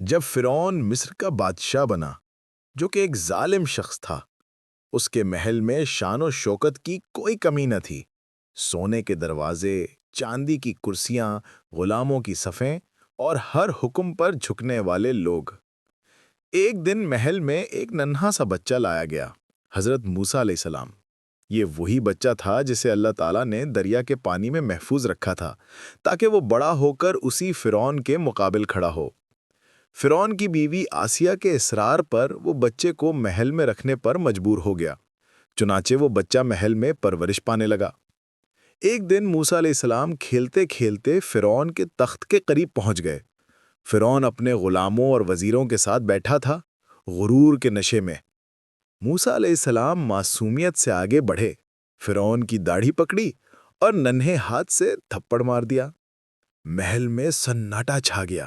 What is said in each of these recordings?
جب فرعون مصر کا بادشاہ بنا، جو کہ ایک ظالم شخص تھا، اس کے محل میں شان و شوکت کی کوئی کمی نہ تھی۔ سونے کے دروازے، چاندی کی کرسیاں، غلاموں کی صفیں اور ہر حکم پر جھکنے والے لوگ۔ ایک دن محل میں ایک ننھا سا بچہ لایا گیا، حضرت موسیٰ علیہ السلام۔ یہ وہی بچہ تھا جسے اللہ تعالیٰ نے دریا کے پانی میں محفوظ رکھا تھا، تاکہ وہ بڑا ہو کر اسی فرعون کے مقابل کھڑا ہو۔ فرعون کی بیوی آسیہ کے اصرار پر وہ بچے کو محل میں رکھنے پر مجبور ہو گیا، چنانچہ وہ بچہ محل میں پرورش پانے لگا۔ ایک دن موسیٰ علیہ السلام کھیلتے کھیلتے فرعون کے تخت کے قریب پہنچ گئے۔ فرعون اپنے غلاموں اور وزیروں کے ساتھ بیٹھا تھا، غرور کے نشے میں۔ موسیٰ علیہ السلام معصومیت سے آگے بڑھے، فرعون کی داڑھی پکڑی اور ننھے ہاتھ سے تھپڑ مار دیا۔ محل میں سناٹا چھا گیا،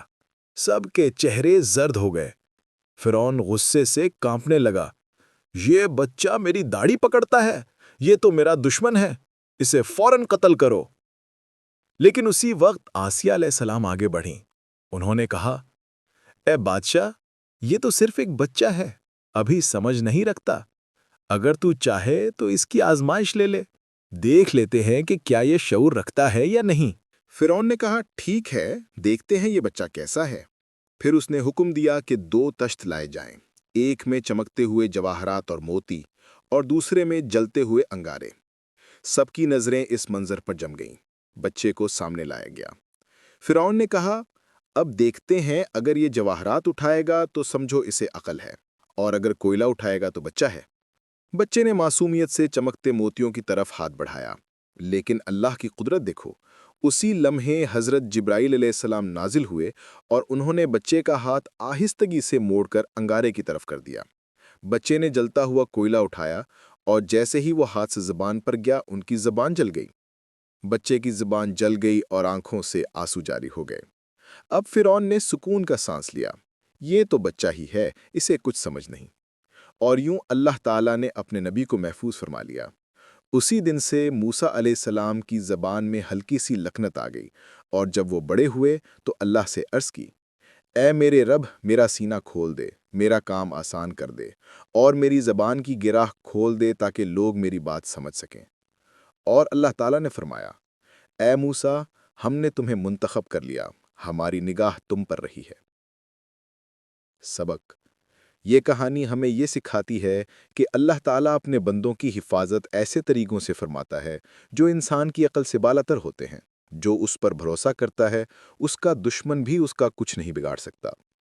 سب کے چہرے زرد ہو گئے۔ فرعون غصے سے کانپنے لگا، یہ بچہ میری داڑھی پکڑتا ہے، یہ تو میرا دشمن ہے، اسے فوراً قتل کرو۔ لیکن اسی وقت آسیہ علیہ السلام آگے بڑھیں۔ انہوں نے کہا، اے بادشاہ، یہ تو صرف ایک بچہ ہے، ابھی سمجھ نہیں رکھتا۔ اگر تو چاہے تو اس کی آزمائش لے لے، دیکھ لیتے ہیں کہ کیا یہ شعور رکھتا ہے یا نہیں۔ فرعون نے کہا، ٹھیک ہے، دیکھتے ہیں یہ بچہ کیسا ہے۔ پھر اس نے حکم دیا کہ 2 تشت لائے جائیں، ایک میں چمکتے ہوئے جواہرات اور موتی اور دوسرے میں جلتے ہوئے انگارے۔ سب کی نظریں اس منظر پر جم گئیں۔ بچے کو سامنے لایا گیا۔ فرعون نے کہا، اب دیکھتے ہیں، اگر یہ جواہرات اٹھائے گا تو سمجھو اسے عقل ہے، اور اگر کوئلہ اٹھائے گا تو بچہ ہے۔ بچے نے معصومیت سے چمکتے موتیوں کی طرف ہاتھ بڑھایا، لیکن اللہ کی قدرت دیکھو، اسی لمحے حضرت جبرائیل علیہ السلام نازل ہوئے اور انہوں نے بچے کا ہاتھ آہستگی سے موڑ کر انگارے کی طرف کر دیا۔ بچے نے جلتا ہوا کوئلہ اٹھایا اور جیسے ہی وہ ہاتھ سے زبان پر گیا، ان کی زبان جل گئی۔ بچے کی زبان جل گئی اور آنکھوں سے آنسو جاری ہو گئے۔ اب فرعون نے سکون کا سانس لیا، یہ تو بچہ ہی ہے، اسے کچھ سمجھ نہیں۔ اور یوں اللہ تعالیٰ نے اپنے نبی کو محفوظ فرما لیا۔ اسی دن سے موسیٰ علیہ السلام کی زبان میں ہلکی سی لکنت آ گئی، اور جب وہ بڑے ہوئے تو اللہ سے عرض کی، اے میرے رب، میرا سینہ کھول دے، میرا کام آسان کر دے، اور میری زبان کی گراہ کھول دے تاکہ لوگ میری بات سمجھ سکیں۔ اور اللہ تعالیٰ نے فرمایا، اے موسیٰ، ہم نے تمہیں منتخب کر لیا، ہماری نگاہ تم پر رہی ہے۔ سبق: یہ کہانی ہمیں یہ سکھاتی ہے کہ اللہ تعالیٰ اپنے بندوں کی حفاظت ایسے طریقوں سے فرماتا ہے جو انسان کی عقل سے بالاتر ہوتے ہیں۔ جو اس پر بھروسہ کرتا ہے، اس کا دشمن بھی اس کا کچھ نہیں بگاڑ سکتا۔